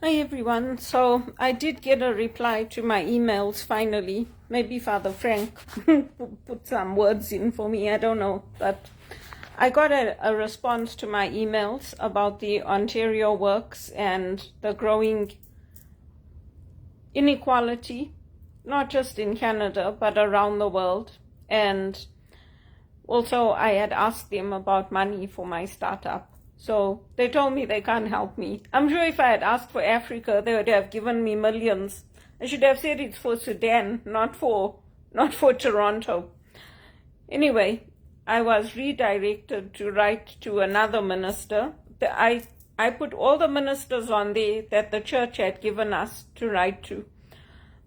Hi everyone. So I did get a reply to my emails finally. Maybe Father Frank put some words in for me, I don't know. But I got a response to my emails about the Ontario works and the growing inequality, not just in Canada, but around the world. And also I had asked them about money for my startup. So they told me they can't help me. I'm sure if I had asked for Africa, they would have given me millions. I should have said it's for Sudan, not for Toronto. Anyway, I was redirected to write to another minister. I put all the ministers on there that the church had given us to write to.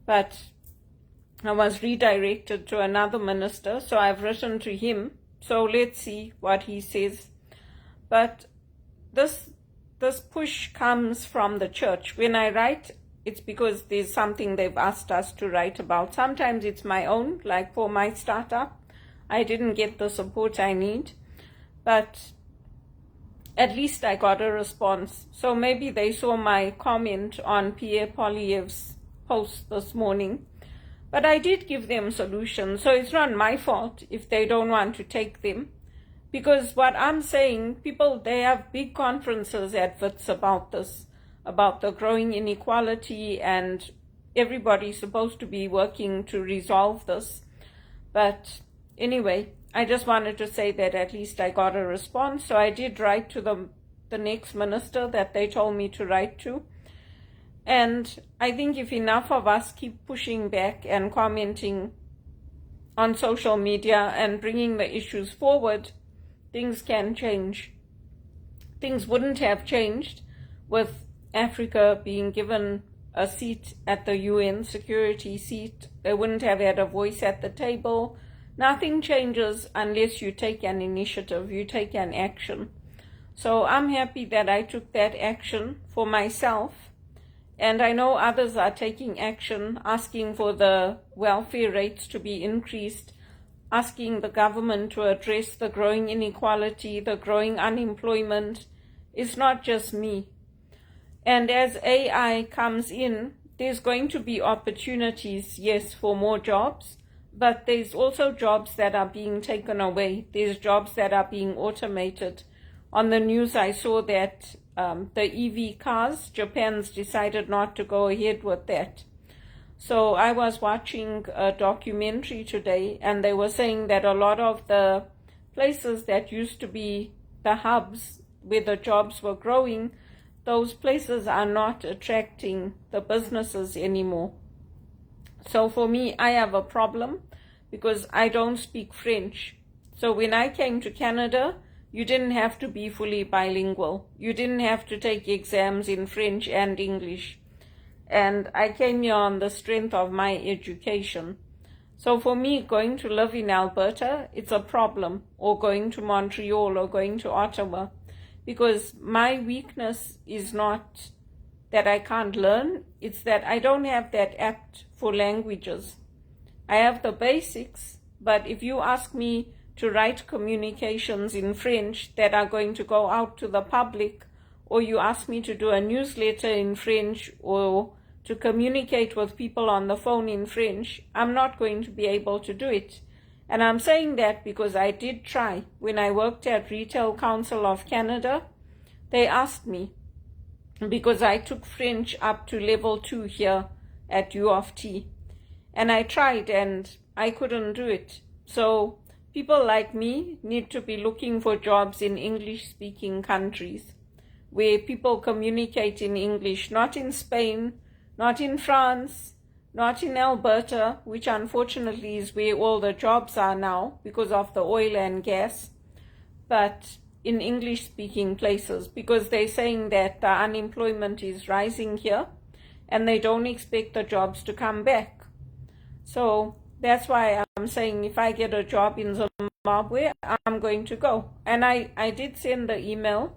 But I was redirected to another minister, so I've written to him. So let's see what he says. But this push comes from the church. When I write, it's because there's something they've asked us to write about. Sometimes it's my own, like for my startup. I didn't get the support I need, but at least I got a response. So maybe they saw my comment on Pierre Poilievre's post this morning. But I did give them solutions, so it's not my fault if they don't want to take them. Because what I'm saying, people, they have big conferences at WITS about this, about the growing inequality, and everybody's supposed to be working to resolve this. But anyway, I just wanted to say that at least I got a response. So I did write to the next minister that they told me to write to. And I think if enough of us keep pushing back and commenting on social media and bringing the issues forward, things can change. Things wouldn't have changed with Africa being given a seat at the UN security seat. They wouldn't have had a voice at the table. Nothing changes unless you take an initiative, you take an action. So I'm happy that I took that action for myself. And I know others are taking action, asking for the welfare rates to be increased, asking the government to address the growing inequality, the growing unemployment. It's not just me. And as AI comes in, there's going to be opportunities, yes, for more jobs, but there's also jobs that are being taken away. There's jobs that are being automated. On the news, I saw that the EV cars, Japan's decided not to go ahead with that. So I was watching a documentary today, and they were saying that a lot of the places that used to be the hubs where the jobs were growing, those places are not attracting the businesses anymore. So for me, I have a problem because I don't speak French. So when I came to Canada, you didn't have to be fully bilingual. You didn't have to take exams in French and English. And I came here on the strength of my education. So for me, going to live in Alberta, it's a problem, or going to Montreal or going to Ottawa, because my weakness is not that I can't learn, it's that I don't have that apt for languages. I have the basics, but if you ask me to write communications in French that are going to go out to the public, or you ask me to do a newsletter in French, or to communicate with people on the phone in French, I'm not going to be able to do it. And I'm saying that because I did try. When I worked at Retail Council of Canada, they asked me, because I took French up to level 2 here at U of T. And I tried and I couldn't do it. So people like me need to be looking for jobs in English-speaking countries where people communicate in English, not in Spain, not in France, not in Alberta, which unfortunately is where all the jobs are now because of the oil and gas, but in English-speaking places, because they're saying that the unemployment is rising here and they don't expect the jobs to come back. So that's why I'm saying if I get a job in Zimbabwe, I'm going to go. And I did send the email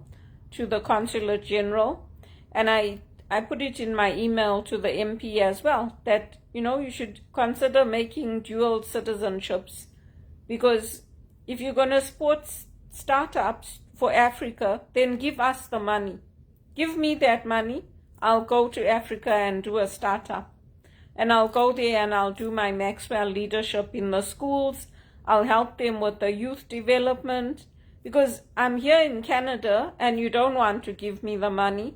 to the Consulate General, and I put it in my email to the MP as well, that, you should consider making dual citizenships, because if you're going to support startups for Africa, then give us the money. Give me that money. I'll go to Africa and do a startup. And I'll go there and I'll do my Maxwell leadership in the schools. I'll help them with the youth development, because I'm here in Canada and you don't want to give me the money.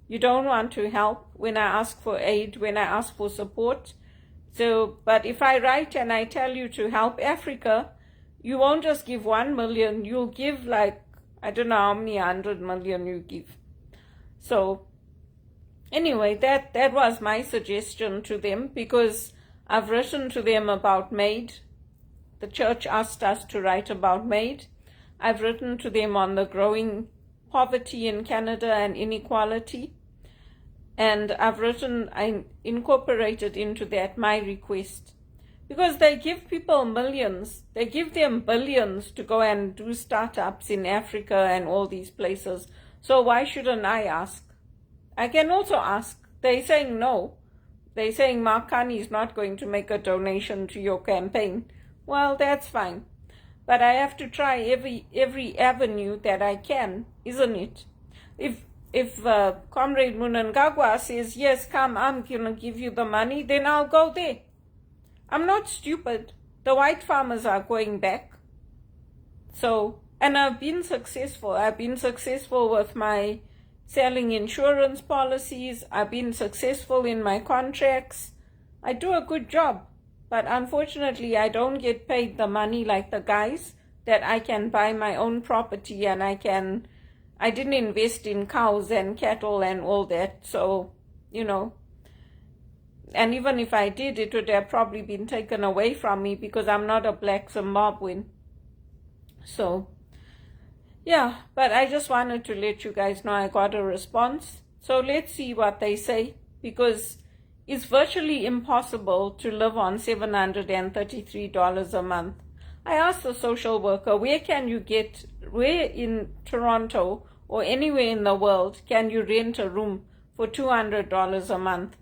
You don't want to help when I ask for aid, when I ask for support. So, but if I write and I tell you to help Africa, you won't just give 1 million, you'll give like, I don't know how many 100 million you give. So anyway, that was my suggestion to them, because I've written to them about MAID. The church asked us to write about MAID. I've written to them on the growing poverty in Canada and inequality. And I incorporated into that my request. Because they give people millions, they give them billions to go and do startups in Africa and all these places. So why shouldn't I ask? I can also ask. They're saying no. They're saying Mark Carney is not going to make a donation to your campaign. Well, that's fine. But I have to try every avenue that I can, isn't it? If Comrade Mnangagwa says, yes, come, I'm going to give you the money, then I'll go there. I'm not stupid. The white farmers are going back. So, and I've been successful. I've been successful with my selling insurance policies. I've been successful in my contracts. I do a good job. But unfortunately, I don't get paid the money like the guys that I can buy my own property and I didn't invest in cows and cattle and all that. So, you know, and even if I did, it would have probably been taken away from me because I'm not a black Zimbabwean. So, yeah, but I just wanted to let you guys know I got a response. So let's see what they say, because it's virtually impossible to live on $733 a month. I asked the social worker, where in Toronto or anywhere in the world can you rent a room for $200 a month?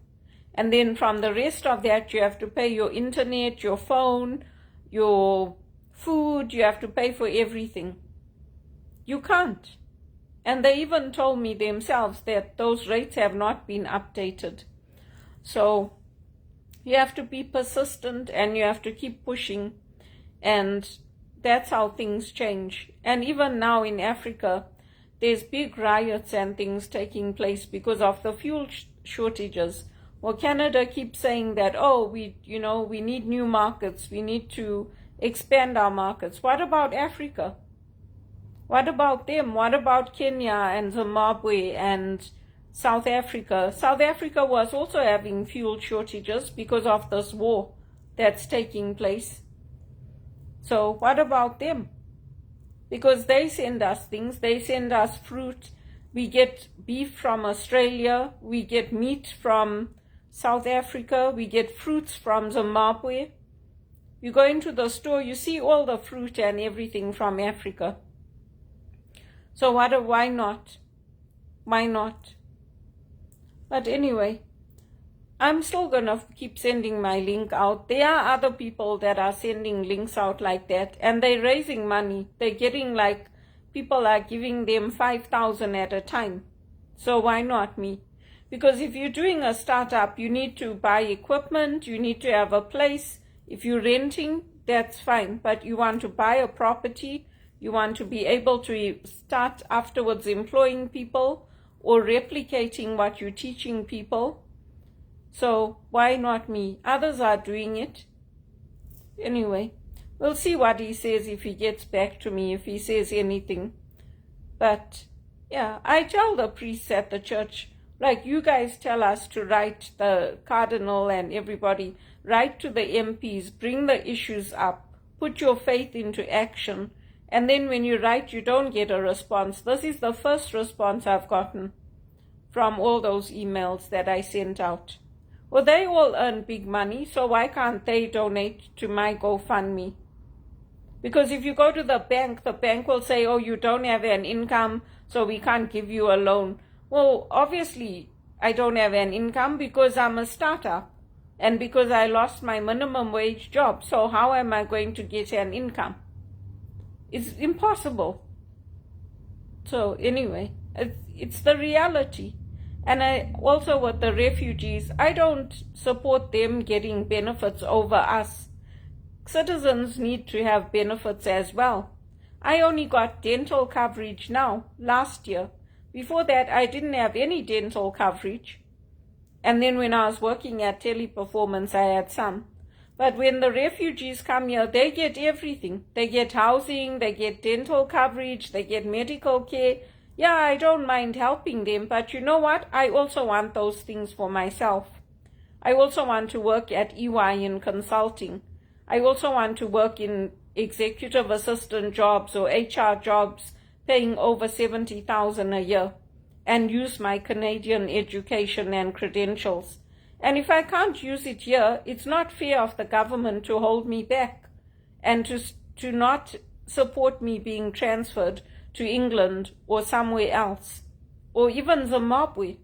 And then from the rest of that, you have to pay your internet, your phone, your food, you have to pay for everything. You can't. And they even told me themselves that those rates have not been updated. So you have to be persistent and you have to keep pushing. And that's how things change. And even now in Africa, there's big riots and things taking place because of the fuel shortages. Well, Canada keeps saying that, oh, we need new markets. We need to expand our markets. What about Africa? What about them? What about Kenya and Zimbabwe and South Africa? South Africa was also having fuel shortages because of this war that's taking place. So what about them? Because they send us things. They send us fruit. We get beef from Australia. We get meat from South Africa. We get fruits from Zimbabwe. You go into the store, you see all the fruit and everything from Africa. So why not? Why not? But anyway, I'm still going to keep sending my link out. There are other people that are sending links out like that, and they're raising money. They're getting people are giving them 5,000 at a time. So why not me? Because if you're doing a startup, you need to buy equipment, you need to have a place. If you're renting, that's fine. But you want to buy a property, you want to be able to start afterwards employing people or replicating what you're teaching people. So why not me? Others are doing it. Anyway, we'll see what he says if he gets back to me, if he says anything. But yeah, I tell the priests at the church, like you guys tell us to write, the cardinal and everybody, write to the MPs, bring the issues up, put your faith into action. And then when you write, you don't get a response. This is the first response I've gotten from all those emails that I sent out. Well, they all earn big money, so why can't they donate to my GoFundMe? Because if you go to the bank will say, oh, you don't have an income, so we can't give you a loan. Well, obviously, I don't have an income because I'm a startup and because I lost my minimum wage job. So how am I going to get an income? It's impossible. So anyway, it's the reality. And I also, with the refugees, I don't support them getting benefits over us. Citizens need to have benefits as well. I only got dental coverage now, last year. Before that, I didn't have any dental coverage. And then when I was working at Teleperformance, I had some. But when the refugees come here, they get everything. They get housing, they get dental coverage, they get medical care. Yeah, I don't mind helping them, but you know what? I also want those things for myself. I also want to work at EY in consulting. I also want to work in executive assistant jobs or HR jobs paying over $70,000 a year and use my Canadian education and credentials. And if I can't use it here, it's not fair of the government to hold me back and to not support me being transferred to England or somewhere else, or even Zimbabwe.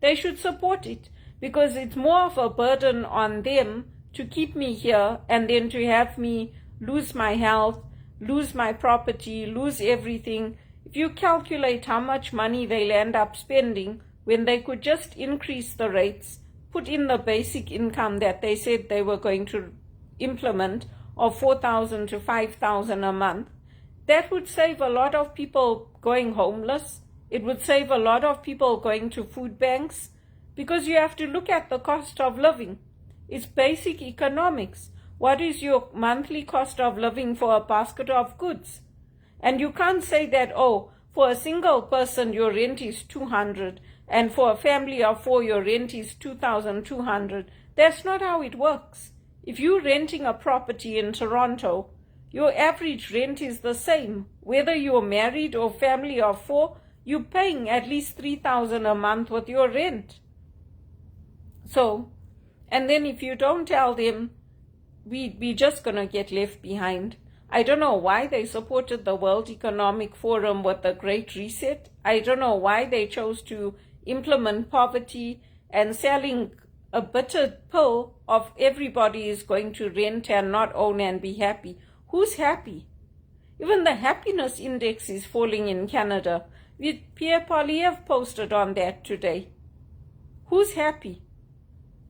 They should support it, because it's more of a burden on them to keep me here and then to have me lose my health, lose my property, lose everything. If you calculate how much money they'll end up spending when they could just increase the rates, put in the basic income that they said they were going to implement of $4,000 to $5,000 a month, that would save a lot of people going homeless. It would save a lot of people going to food banks, because you have to look at the cost of living. It's basic economics. What is your monthly cost of living for a basket of goods? And you can't say that, oh, for a single person your rent is $200, and for a family of 4 your rent is $2,200. That's not how it works. If you're renting a property in Toronto, your average rent is the same. Whether you're married or family of 4, you're paying at least $3,000 a month with your rent. So, and then if you don't tell them, we're just going to get left behind. I don't know why they supported the World Economic Forum with the Great Reset. I don't know why they chose to implement poverty and selling a bitter pill of everybody is going to rent and not own and be happy. Who's happy? Even the happiness index is falling in Canada. Pierre Poilievre posted on that today. Who's happy?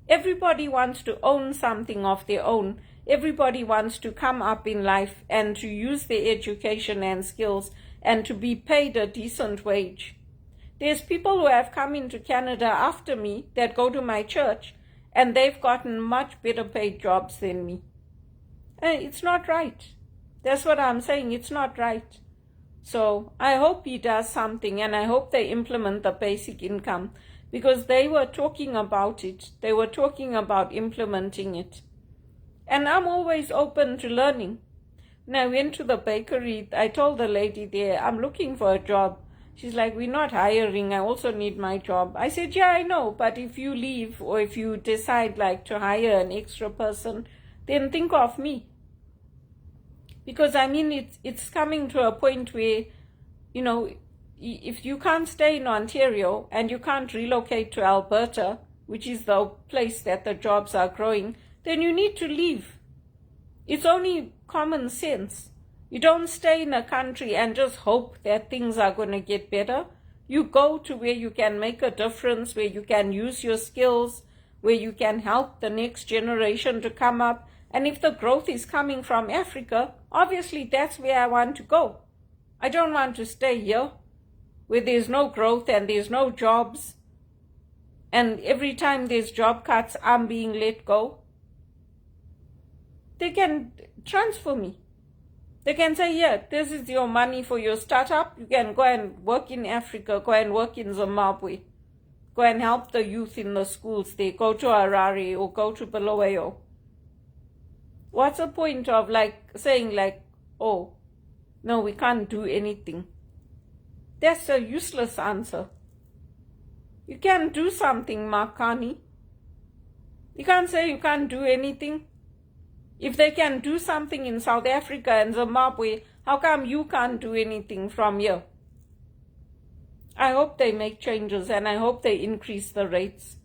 Everybody wants to own something of their own. Everybody wants to come up in life and to use their education and skills and to be paid a decent wage. There's people who have come into Canada after me that go to my church, and they've gotten much better paid jobs than me. And it's not right. That's what I'm saying. It's not right. So I hope he does something, and I hope they implement the basic income, because they were talking about it. They were talking about implementing it. And I'm always open to learning. When I went to the bakery, I told the lady there, I'm looking for a job. She's like, we're not hiring. I also need my job. I said, yeah, I know. But if you leave, or if you decide like to hire an extra person, then think of me. Because I mean, it's coming to a point where, you know, if you can't stay in Ontario and you can't relocate to Alberta, which is the place that the jobs are growing, then you need to leave. It's only common sense. You don't stay in a country and just hope that things are going to get better. You go to where you can make a difference, where you can use your skills, where you can help the next generation to come up. And if the growth is coming from Africa, obviously that's where I want to go. I don't want to stay here where there's no growth and there's no jobs. And every time there's job cuts, I'm being let go. They can transfer me. They can say, yeah, this is your money for your startup. You can go and work in Africa, go and work in Zimbabwe. Go and help the youth in the schools there. Go to Harare or go to Bulawayo. What's the point of like saying like, oh, no, we can't do anything? That's a useless answer. You can do something, Makani. You can't say you can't do anything. If they can do something in South Africa and Zimbabwe, how come you can't do anything from here? I hope they make changes, and I hope they increase the rates.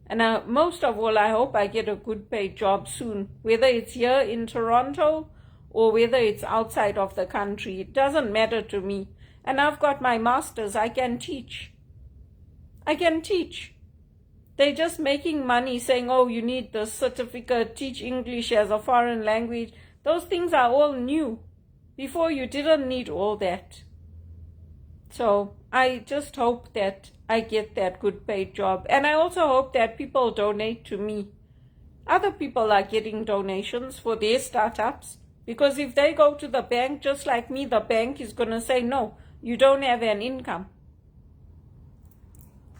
And most of all, I hope I get a good paid job soon, whether it's here in Toronto or whether it's outside of the country. It doesn't matter to me. And I've got my master's. I can teach. I can teach. They're just making money saying, oh, you need the certificate, teach English as a foreign language. Those things are all new. Before, you didn't need all that. So I just hope that I get that good paid job. And I also hope that people donate to me. Other people are getting donations for their startups, because if they go to the bank just like me, the bank is going to say, no, you don't have an income.